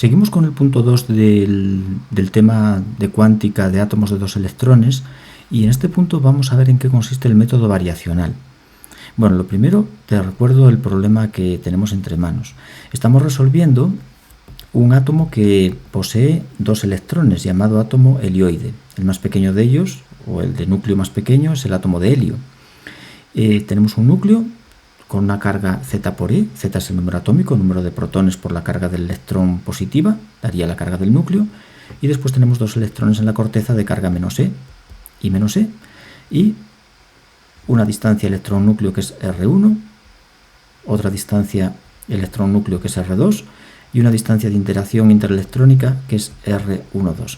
Seguimos con el punto 2 del tema de cuántica de átomos de 2 electrones y en este punto vamos a ver en qué consiste el método variacional. Bueno, lo primero te recuerdo el problema que tenemos entre manos. Estamos resolviendo un átomo que posee 2 electrones llamado átomo helioide. El más pequeño de ellos, o el de núcleo más pequeño, es el átomo de helio. Tenemos un núcleo con una carga Z por E, Z es el número atómico, el número de protones por la carga del electrón positiva, daría la carga del núcleo, y después tenemos 2 electrones en la corteza de carga menos E y menos E, y una distancia electrón-núcleo que es R1, otra distancia electrón-núcleo que es R2, y una distancia de interacción interelectrónica que es R12.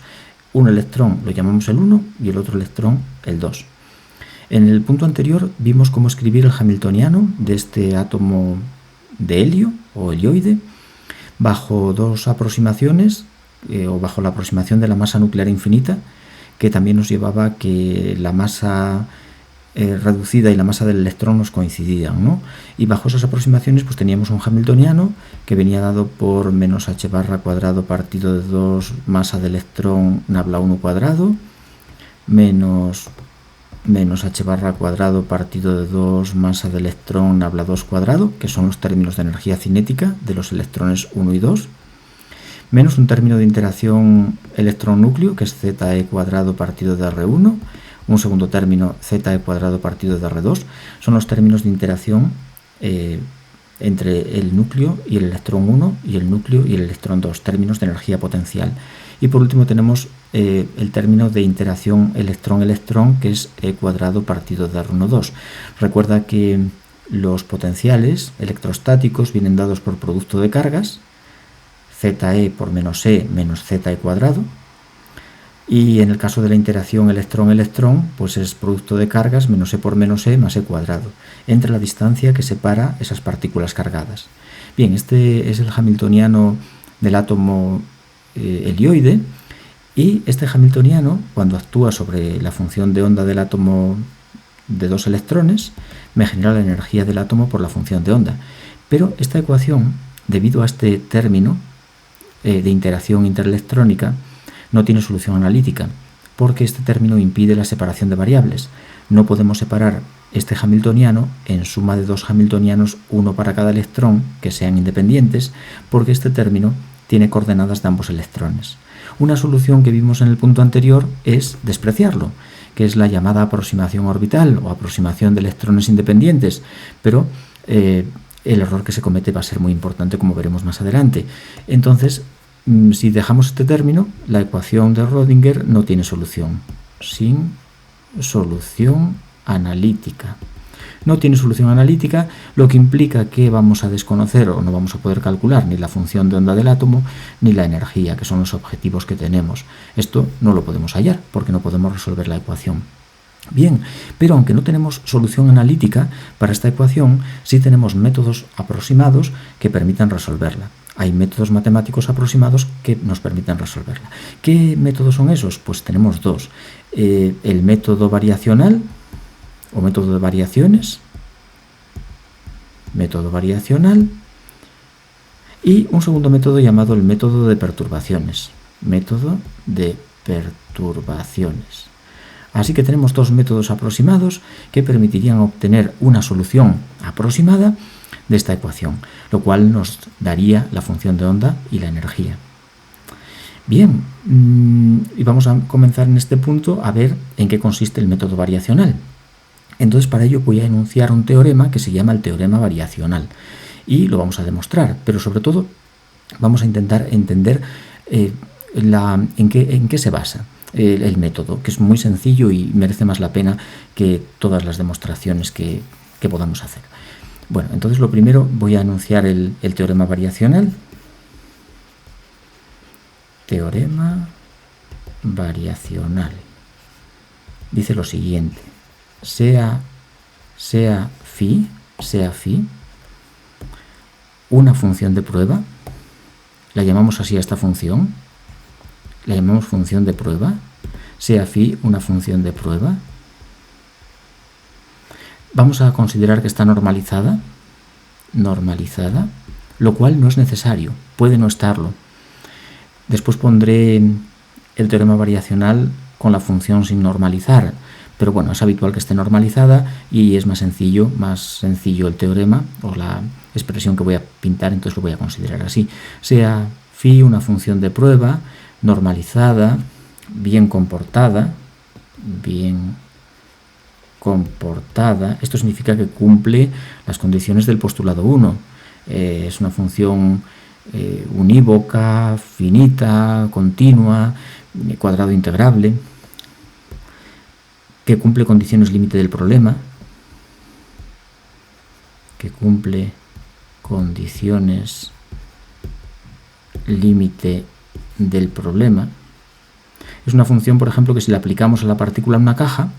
Un electrón lo llamamos el 1 y el otro electrón el 2. En el punto anterior vimos cómo escribir el hamiltoniano de este átomo de helio o helioide bajo 2 aproximaciones o bajo la aproximación de la masa nuclear infinita, que también nos llevaba a que la masa reducida y la masa del electrón nos coincidían, ¿no? Y bajo esas aproximaciones pues teníamos un hamiltoniano que venía dado por menos h barra cuadrado partido de 2 masa del electrón nabla 1 cuadrado menos h barra cuadrado partido de 2 masa del electrón nabla 2 cuadrado, que son los términos de energía cinética de los electrones 1 y 2, menos un término de interacción electrón-núcleo, que es ZE cuadrado partido de R1, un segundo término ZE cuadrado partido de R2, son los términos de interacción entre el núcleo y el electrón 1 y el núcleo y el electrón 2, términos de energía potencial. Y por último tenemos el término de interacción electrón-electrón, que es E cuadrado partido de R12. Recuerda que los potenciales electrostáticos vienen dados por producto de cargas, ZE por menos E menos ZE cuadrado, y en el caso de la interacción electrón-electrón, pues es producto de cargas menos E por menos E más E cuadrado, entre la distancia que separa esas partículas cargadas. Bien, este es el hamiltoniano del átomo helioide, y este hamiltoniano, cuando actúa sobre la función de onda del átomo de 2 electrones, me genera la energía del átomo por la función de onda. Pero esta ecuación, debido a este término de interacción interelectrónica, no tiene solución analítica, porque este término impide la separación de variables. No podemos separar este hamiltoniano en suma de 2 hamiltonianos, uno para cada electrón, que sean independientes, porque este término tiene coordenadas de ambos electrones. Una solución que vimos en el punto anterior es despreciarlo, que es la llamada aproximación orbital o aproximación de electrones independientes, pero el error que se comete va a ser muy importante, como veremos más adelante. Entonces, si dejamos este término, la ecuación de Rödinger no tiene solución, sin solución analítica. No tiene solución analítica, lo que implica que vamos a desconocer o no vamos a poder calcular ni la función de onda del átomo ni la energía, que son los objetivos que tenemos. Esto no lo podemos hallar porque no podemos resolver la ecuación. Bien, pero aunque no tenemos solución analítica para esta ecuación, sí tenemos métodos aproximados que permitan resolverla. Hay métodos matemáticos aproximados que nos permiten resolverla. ¿Qué métodos son esos? Pues tenemos 2. El método variacional o método de variaciones, método variacional, y un segundo método llamado el método de perturbaciones. Método de perturbaciones. Así que tenemos 2 métodos aproximados que permitirían obtener una solución aproximada de esta ecuación, lo cual nos daría la función de onda y la energía. Bien, y vamos a comenzar en este punto a ver en qué consiste el método variacional. Entonces, para ello voy a enunciar un teorema que se llama el teorema variacional y lo vamos a demostrar, pero sobre todo vamos a intentar entender en qué se basa el método, que es muy sencillo y merece más la pena que todas las demostraciones que podamos hacer. Bueno, entonces lo primero voy a enunciar el teorema variacional. Teorema variacional. Dice lo siguiente. Sea phi una función de prueba, la llamamos así a esta función, la llamamos función de prueba, sea phi una función de prueba. Vamos a considerar que está normalizada, lo cual no es necesario, puede no estarlo. Después pondré el teorema variacional con la función sin normalizar, pero bueno, es habitual que esté normalizada y es más sencillo el teorema o la expresión que voy a pintar, entonces lo voy a considerar así. Sea phi una función de prueba normalizada, bien comportada, esto significa que cumple las condiciones del postulado 1. Es una función unívoca, finita, continua, cuadrado integrable, que cumple condiciones límite del problema, Es una función, por ejemplo, que si la aplicamos a la partícula en una caja,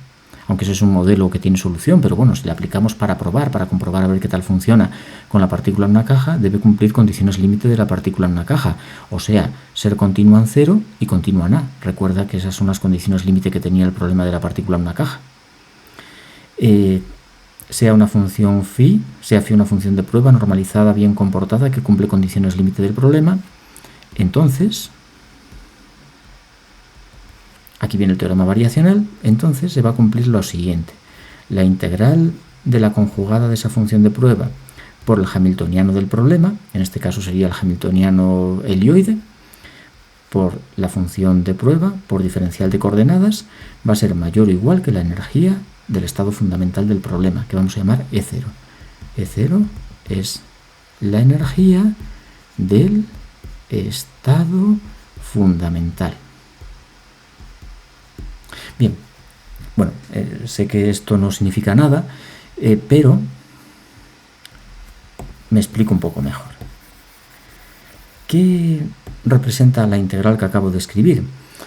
aunque ese es un modelo que tiene solución, pero bueno, si la aplicamos para comprobar a ver qué tal funciona con la partícula en una caja, debe cumplir condiciones límite de la partícula en una caja, o sea, ser continua en 0 y continua en A. Recuerda que esas son las condiciones límite que tenía el problema de la partícula en una caja. Sea una función phi una función de prueba normalizada, bien comportada, que cumple condiciones límite del problema, entonces, aquí viene el teorema variacional, entonces se va a cumplir lo siguiente. La integral de la conjugada de esa función de prueba por el hamiltoniano del problema, en este caso sería el hamiltoniano helioide, por la función de prueba, por diferencial de coordenadas, va a ser mayor o igual que la energía del estado fundamental del problema, que vamos a llamar E0. E0 es la energía del estado fundamental. Bien, bueno, sé que esto no significa nada, pero me explico un poco mejor. ¿Qué representa la integral que acabo de escribir?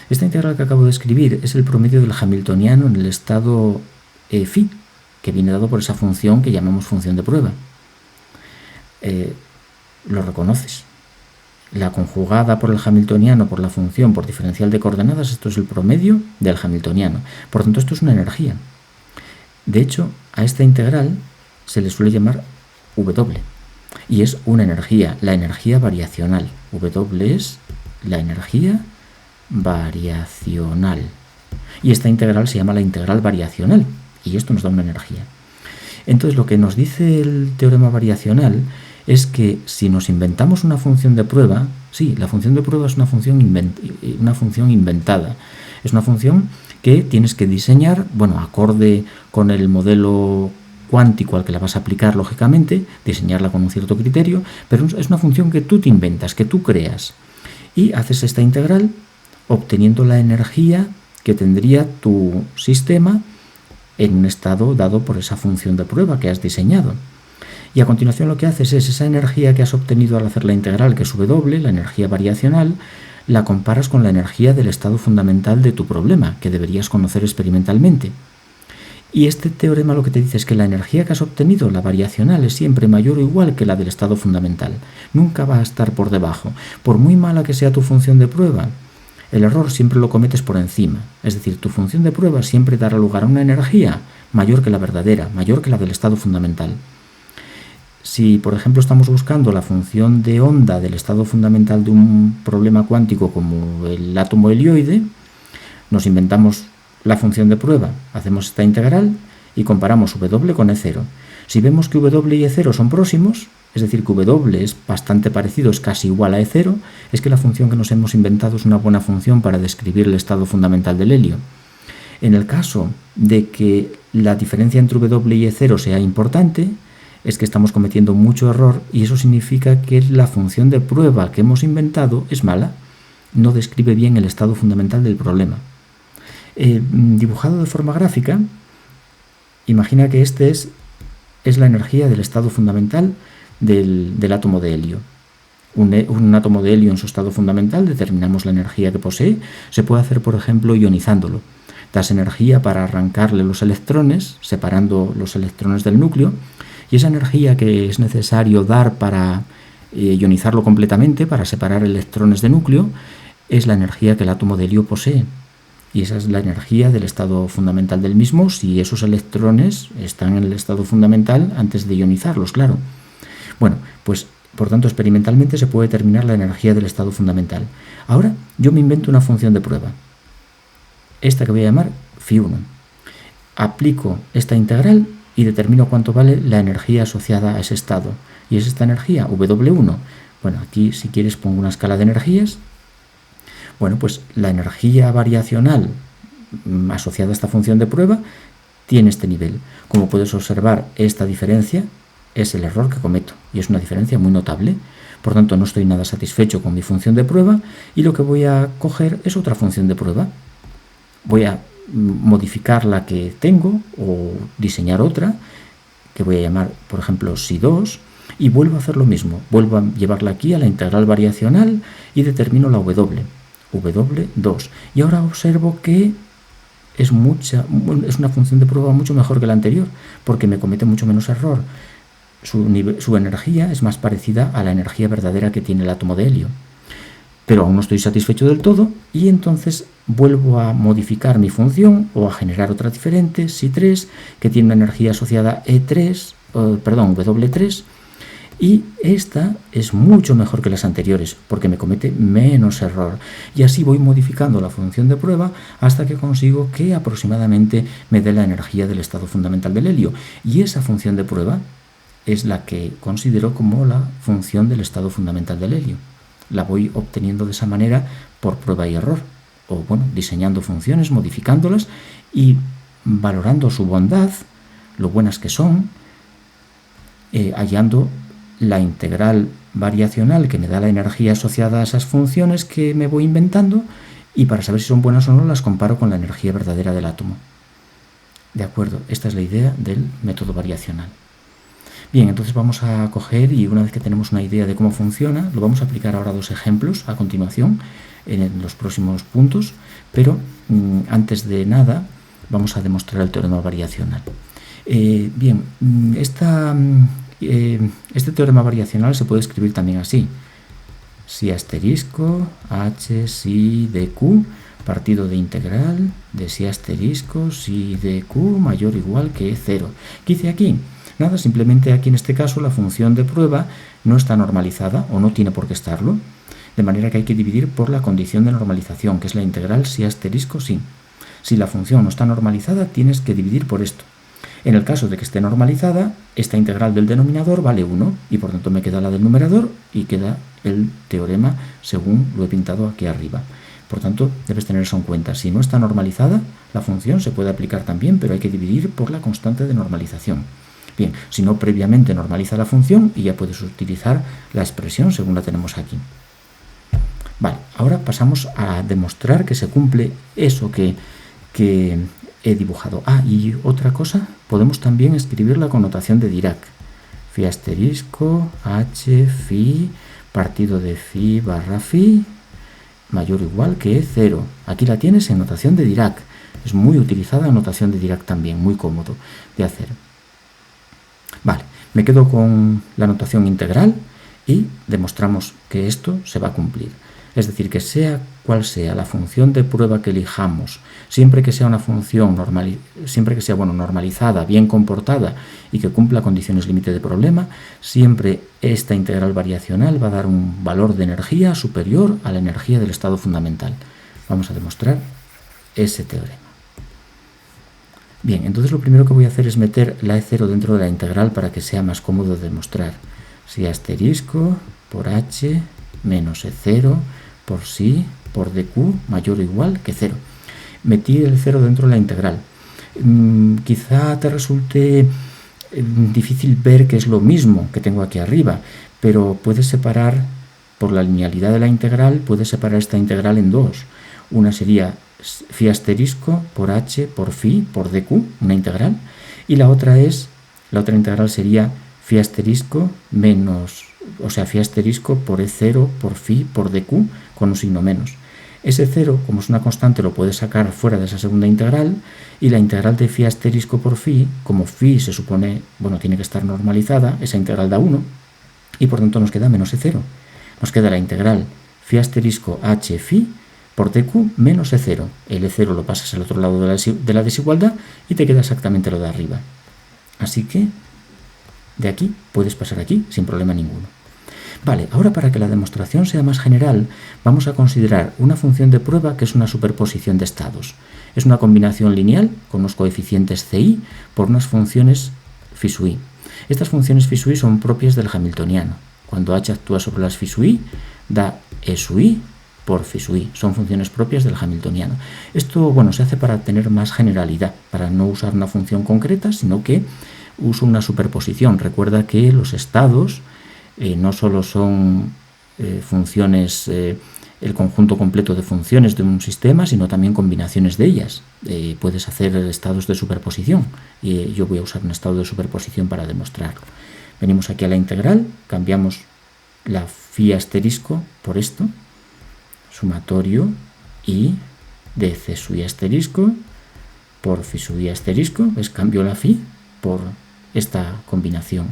Esta integral que acabo de escribir es el promedio del hamiltoniano en el estado phi, que viene dado por esa función que llamamos función de prueba. Lo reconoces. La conjugada por el hamiltoniano por la función por diferencial de coordenadas, esto es el promedio del hamiltoniano. Por tanto, esto es una energía. De hecho, a esta integral se le suele llamar W. Y es una energía, la energía variacional. W es la energía variacional. Y esta integral se llama la integral variacional. Y esto nos da una energía. Entonces, lo que nos dice el teorema variacional es que si nos inventamos una función de prueba, sí, la función de prueba es una función inventada. Es una función que tienes que diseñar, bueno, acorde con el modelo cuántico al que la vas a aplicar, lógicamente, diseñarla con un cierto criterio, pero es una función que tú te inventas, que tú creas. Y haces esta integral obteniendo la energía que tendría tu sistema en un estado dado por esa función de prueba que has diseñado. Y a continuación lo que haces es esa energía que has obtenido al hacer la integral, que es W, la energía variacional, la comparas con la energía del estado fundamental de tu problema, que deberías conocer experimentalmente. Y este teorema lo que te dice es que la energía que has obtenido, la variacional, es siempre mayor o igual que la del estado fundamental. Nunca va a estar por debajo. Por muy mala que sea tu función de prueba, el error siempre lo cometes por encima. Es decir, tu función de prueba siempre dará lugar a una energía mayor que la verdadera, mayor que la del estado fundamental. Si, por ejemplo, estamos buscando la función de onda del estado fundamental de un problema cuántico como el átomo helioide, nos inventamos la función de prueba, hacemos esta integral y comparamos W con E0. Si vemos que W y E0 son próximos, es decir, que W es bastante parecido, es casi igual a E0, es que la función que nos hemos inventado es una buena función para describir el estado fundamental del helio. En el caso de que la diferencia entre W y E0 sea importante, es que estamos cometiendo mucho error y eso significa que la función de prueba que hemos inventado es mala, no describe bien el estado fundamental del problema. Dibujado de forma gráfica, imagina que este es la energía del estado fundamental del átomo de helio. Un átomo de helio en su estado fundamental, determinamos la energía que posee, se puede hacer, por ejemplo, ionizándolo. Das energía para arrancarle los electrones, separando los electrones del núcleo, y esa energía que es necesario dar para ionizarlo completamente, para separar electrones de núcleo, es la energía que el átomo de helio posee. Y esa es la energía del estado fundamental del mismo si esos electrones están en el estado fundamental antes de ionizarlos, claro. Bueno, pues Por tanto, experimentalmente se puede determinar la energía del estado fundamental. Ahora yo me invento una función de prueba, esta que voy a llamar phi1. Aplico esta integral y determino cuánto vale la energía asociada a ese estado. Y es esta energía, W1. Bueno, aquí si quieres pongo una escala de energías. Bueno, pues la energía variacional asociada a esta función de prueba tiene este nivel. Como puedes observar, esta diferencia es el error que cometo y es una diferencia muy notable. Por tanto, no estoy nada satisfecho con mi función de prueba y lo que voy a coger es otra función de prueba. Voy a modificar la que tengo o diseñar otra que voy a llamar, por ejemplo, psi2, y vuelvo a hacer lo mismo. Vuelvo a llevarla aquí a la integral variacional y determino la W2. Y ahora observo que es una función de prueba mucho mejor que la anterior porque me comete mucho menos error. Su energía es más parecida a la energía verdadera que tiene el átomo de helio. Pero aún no estoy satisfecho del todo y entonces vuelvo a modificar mi función o a generar otra diferente, psi3, que tiene una energía asociada W3, y esta es mucho mejor que las anteriores porque me comete menos error. Y así voy modificando la función de prueba hasta que consigo que aproximadamente me dé la energía del estado fundamental del helio. Y esa función de prueba es la que considero como la función del estado fundamental del helio. La voy obteniendo de esa manera por prueba y error, o bueno, diseñando funciones, modificándolas y valorando su bondad, lo buenas que son, hallando la integral variacional que me da la energía asociada a esas funciones que me voy inventando, y para saber si son buenas o no las comparo con la energía verdadera del átomo. De acuerdo, esta es la idea del método variacional. Bien, entonces vamos a coger y una vez que tenemos una idea de cómo funciona, lo vamos a aplicar ahora a dos ejemplos a continuación en los próximos puntos, pero antes de nada vamos a demostrar el teorema variacional. Bien, este teorema variacional se puede escribir también así: si asterisco h psi de q partido de integral de si asterisco psi de q mayor o igual que 0. ¿Qué hice aquí? Nada, simplemente aquí en este caso la función de prueba no está normalizada o no tiene por qué estarlo, de manera que hay que dividir por la condición de normalización, que es la integral si asterisco sí. Si la función no está normalizada, tienes que dividir por esto. En el caso de que esté normalizada, esta integral del denominador vale 1 y por tanto me queda la del numerador y queda el teorema según lo he pintado aquí arriba. Por tanto, debes tener eso en cuenta. Si no está normalizada, la función se puede aplicar también, pero hay que dividir por la constante de normalización. Bien, si no previamente normaliza la función y ya puedes utilizar la expresión según la tenemos aquí. Vale, ahora pasamos a demostrar que se cumple eso que he dibujado. Ah, y otra cosa, podemos también escribir la connotación de Dirac. Phi asterisco h phi partido de phi barra phi mayor o igual que 0. Aquí la tienes en notación de Dirac. Es muy utilizada en notación de Dirac también, muy cómodo de hacer. Vale, me quedo con la notación integral y demostramos que esto se va a cumplir. Es decir, que sea cual sea la función de prueba que elijamos, siempre que sea una función normalizada, bien comportada y que cumpla condiciones límite de problema, siempre esta integral variacional va a dar un valor de energía superior a la energía del estado fundamental. Vamos a demostrar ese teorema. Bien, entonces lo primero que voy a hacer es meter la E0 dentro de la integral para que sea más cómodo de demostrar. Si asterisco por h menos E0 por psi por dq mayor o igual que 0. Metí el 0 dentro de la integral. Quizá te resulte difícil ver que es lo mismo que tengo aquí arriba, pero puedes separar, por la linealidad de la integral, puedes separar esta integral en dos. Una sería phi asterisco por h por phi por dq, una integral, y la otra integral sería phi asterisco phi asterisco por e0 por phi por dq con un signo menos. Ese 0, como es una constante, lo puedes sacar fuera de esa segunda integral, y la integral de phi asterisco por phi, como phi se supone, tiene que estar normalizada, esa integral da 1, y por tanto nos queda menos e0. Nos queda la integral phi asterisco h phi por dq menos e0. El e0 lo pasas al otro lado de la desigualdad y te queda exactamente lo de arriba. Así que de aquí puedes pasar aquí sin problema ninguno. Vale, ahora para que la demostración sea más general, vamos a considerar una función de prueba que es una superposición de estados. Es una combinación lineal con unos coeficientes CI por unas funciones phi sub i. Estas funciones phi sub i son propias del hamiltoniano. Cuando h actúa sobre las phi sub i, da e sub i por phi sub i. Son funciones propias del hamiltoniano. Esto, bueno, se hace para tener más generalidad, para no usar una función concreta, sino que uso una superposición. Recuerda que los estados no solo son funciones, el conjunto completo de funciones de un sistema, sino también combinaciones de ellas. Puedes hacer estados de superposición, y yo voy a usar un estado de superposición para demostrarlo. Venimos aquí a la integral, cambiamos la phi asterisco por esto, sumatorio i de c sub i asterisco por phi sub i asterisco, ¿ves? Cambio la phi por esta combinación,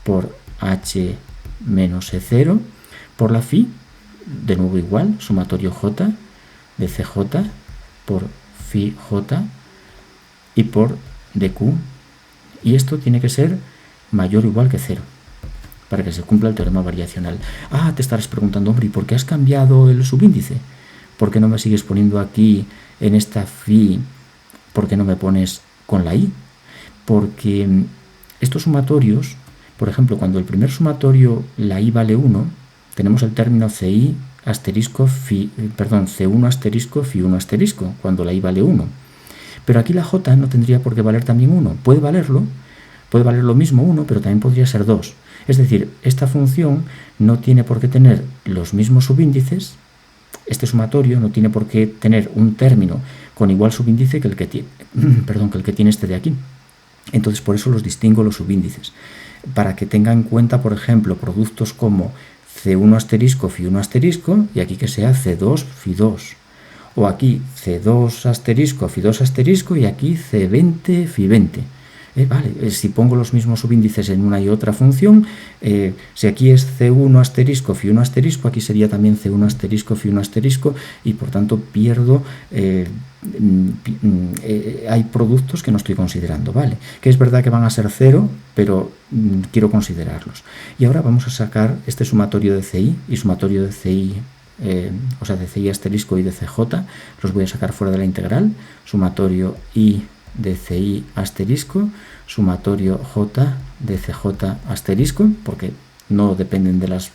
por h menos e0, por la phi, de nuevo igual, sumatorio j de cj por phi j y por dq, y esto tiene que ser mayor o igual que 0 para que se cumpla el teorema variacional. Ah, te estarás preguntando, hombre, ¿y por qué has cambiado el subíndice? ¿Por qué no me sigues poniendo aquí en esta phi? ¿Por qué no me pones con la i? Porque estos sumatorios, por ejemplo, cuando el primer sumatorio la i vale 1, tenemos el término ci asterisco phi, c1 asterisco phi 1 asterisco, cuando la i vale 1. Pero aquí la j no tendría por qué valer también 1. Puede valer lo mismo 1, pero también podría ser 2. Es decir, esta función no tiene por qué tener los mismos subíndices, este sumatorio no tiene por qué tener un término con igual subíndice que el que tiene este de aquí. Entonces, por eso los distingo los subíndices. Para que tenga en cuenta, por ejemplo, productos como C1 asterisco, Φ1 asterisco, y aquí que sea C2, Φ2. O aquí C2 asterisco, Φ2 asterisco, y aquí C20, Φ20. Vale, si pongo los mismos subíndices en una y otra función, si aquí es C1 asterisco, Φ1 asterisco, aquí sería también C1 asterisco, Φ1 asterisco, y por tanto pierdo, hay productos que no estoy considerando, ¿vale? Que es verdad que van a ser 0, pero quiero considerarlos. Y ahora vamos a sacar este sumatorio de CI y sumatorio de CI, o sea, de CI asterisco y de CJ, los voy a sacar fuera de la integral, sumatorio I de CI asterisco, sumatorio J de CJ asterisco, porque no dependen de las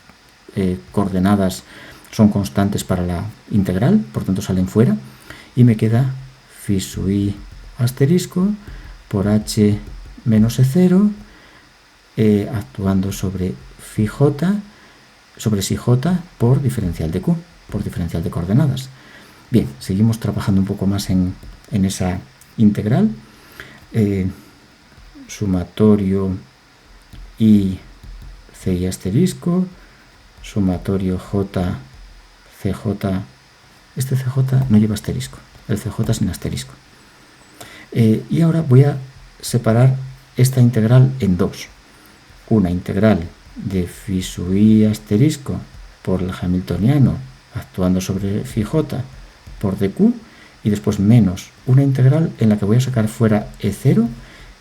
coordenadas, son constantes para la integral, por tanto salen fuera, y me queda Φ sub I asterisco por H menos E0, actuando sobre Φ J, sobre si J por diferencial de Q, por diferencial de coordenadas. Bien, seguimos trabajando un poco más en esa integral, sumatorio I CI asterisco, sumatorio J CJ, este CJ no lleva asterisco, el CJ sin asterisco. Y ahora voy a separar esta integral en dos, una integral de Φ sub I asterisco por el hamiltoniano actuando sobre Φ J por dq, y después menos una integral en la que voy a sacar fuera E0,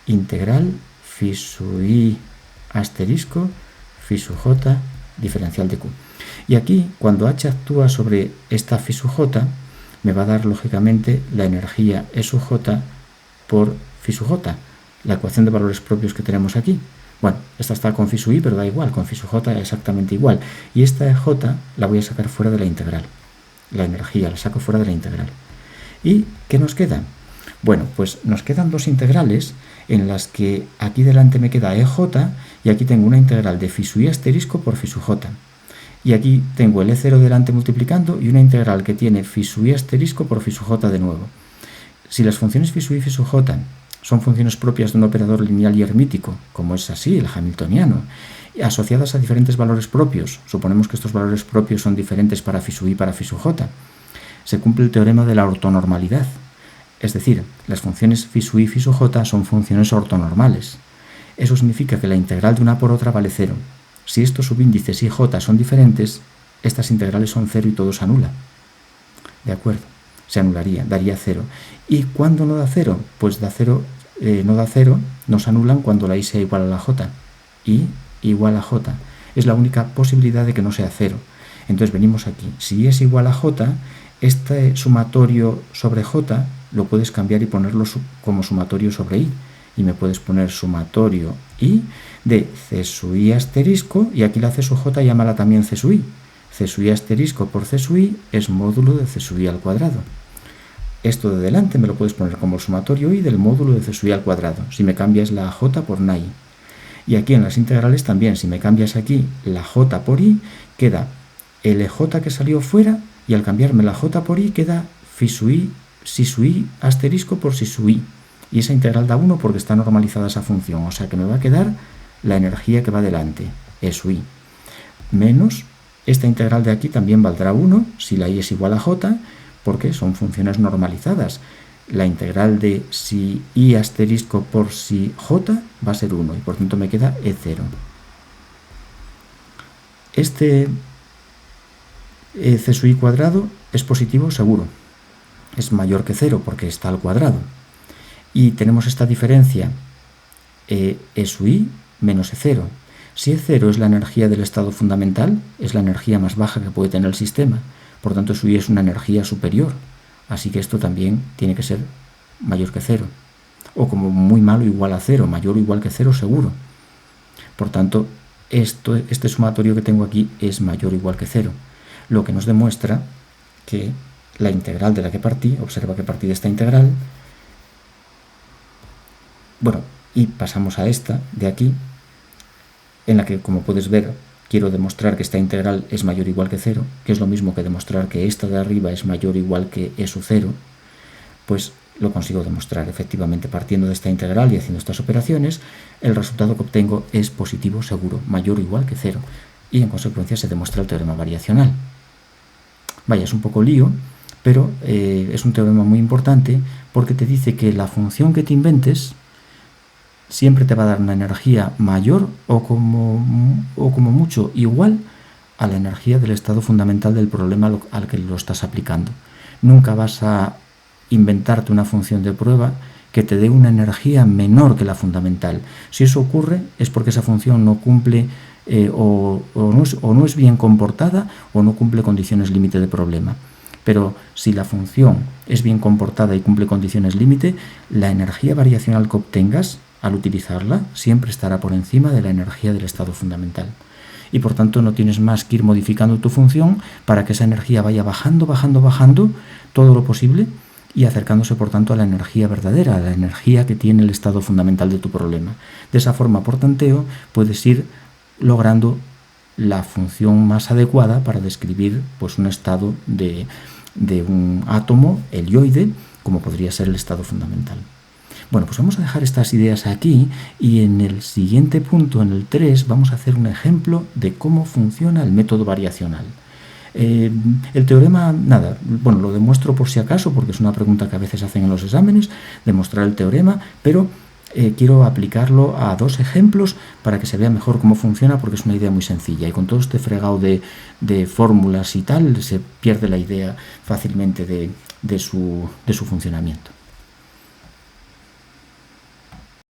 integral Φ sub I asterisco, Φ sub J, diferencial de Q. Y aquí, cuando H actúa sobre esta Φ sub J, me va a dar lógicamente la energía E sub J por Φ sub J, la ecuación de valores propios que tenemos aquí. Bueno, esta está con Φ sub I, pero da igual, con Φ sub J exactamente igual. Y esta J la voy a sacar fuera de la integral. La energía la saco fuera de la integral. ¿Y qué nos queda? Bueno, pues nos quedan dos integrales en las que aquí delante me queda EJ y aquí tengo una integral de Φ sub I asterisco por Φ sub J. Y aquí tengo el E0 delante multiplicando y una integral que tiene Φ sub I asterisco por Φ sub J de nuevo. Si las funciones Φ sub I y Φ sub J son funciones propias de un operador lineal y hermítico, como es así, el hamiltoniano, asociadas a diferentes valores propios, suponemos que estos valores propios son diferentes para Φ sub I y para Φ sub J, se cumple el teorema de la ortonormalidad. Es decir, las funciones Φ sub I y Φ sub J son funciones ortonormales. Eso significa que la integral de una por otra vale 0. Si estos subíndices I y J son diferentes, estas integrales son 0 y todo se anula. ¿De acuerdo? Se anularía, daría 0. ¿Y cuándo no da 0? Pues da 0, no da 0, no se anulan cuando la I sea igual a la J. I igual a J. Es la única posibilidad de que no sea 0. Entonces venimos aquí. Si I es igual a J, este sumatorio sobre J lo puedes cambiar y ponerlo como sumatorio sobre I. Y me puedes poner sumatorio I de C sub I asterisco, y aquí la C sub J llámala también C sub I. C sub I asterisco por C sub I es módulo de C sub I al cuadrado. Esto de delante me lo puedes poner como el sumatorio I del módulo de C sub I al cuadrado, si me cambias la J por una I. Y aquí en las integrales también, si me cambias aquí la J por I, queda LJ que salió fuera, y al cambiarme la J por I queda phi sub I, si sub I asterisco por si sub I. Y esa integral da 1 porque está normalizada esa función, o sea que me va a quedar la energía que va delante, E sub I, menos esta integral de aquí también valdrá 1 si la I es igual a J, porque son funciones normalizadas. La integral de si I asterisco por si J va a ser 1 y por tanto me queda E0. Este C sub I cuadrado es positivo seguro, es mayor que 0 porque está al cuadrado. Y tenemos esta diferencia E sub I menos E0. Si E0 es la energía del estado fundamental, es la energía más baja que puede tener el sistema, por tanto sub I es una energía superior, así que esto también tiene que ser mayor que 0, o como muy malo igual a 0, mayor o igual que 0 seguro. Por tanto, este sumatorio que tengo aquí es mayor o igual que 0, lo que nos demuestra que la integral de la que partí, observa que partí de esta integral, bueno, y pasamos a esta de aquí, en la que, como puedes ver, quiero demostrar que esta integral es mayor o igual que 0, que es lo mismo que demostrar que esta de arriba es mayor o igual que E sub 0, pues lo consigo demostrar. Efectivamente, partiendo de esta integral y haciendo estas operaciones, el resultado que obtengo es positivo seguro, mayor o igual que 0, y en consecuencia se demuestra el teorema variacional. Vaya, es un poco lío, pero es un teorema muy importante porque te dice que la función que te inventes siempre te va a dar una energía mayor o como mucho igual a la energía del estado fundamental del problema al que lo estás aplicando. Nunca vas a inventarte una función de prueba que te dé una energía menor que la fundamental. Si eso ocurre es porque esa función no cumple o no es bien comportada o no cumple condiciones límite de problema. Pero si la función es bien comportada y cumple condiciones límite, la energía variacional que obtengas al utilizarla siempre estará por encima de la energía del estado fundamental. Y por tanto no tienes más que ir modificando tu función para que esa energía vaya bajando todo lo posible y acercándose por tanto a la energía verdadera, a la energía que tiene el estado fundamental de tu problema. De esa forma, por tanteo, puedes ir logrando la función más adecuada para describir pues, un estado de un átomo helioide, como podría ser el estado fundamental. Bueno, pues vamos a dejar estas ideas aquí y en el siguiente punto, en el 3, vamos a hacer un ejemplo de cómo funciona el método variacional. El teorema, nada, bueno, lo demuestro por si acaso, porque es una pregunta que a veces hacen en los exámenes, demostrar el teorema, pero quiero aplicarlo a dos ejemplos para que se vea mejor cómo funciona, porque es una idea muy sencilla y con todo este fregado de fórmulas y tal, se pierde la idea fácilmente de su funcionamiento.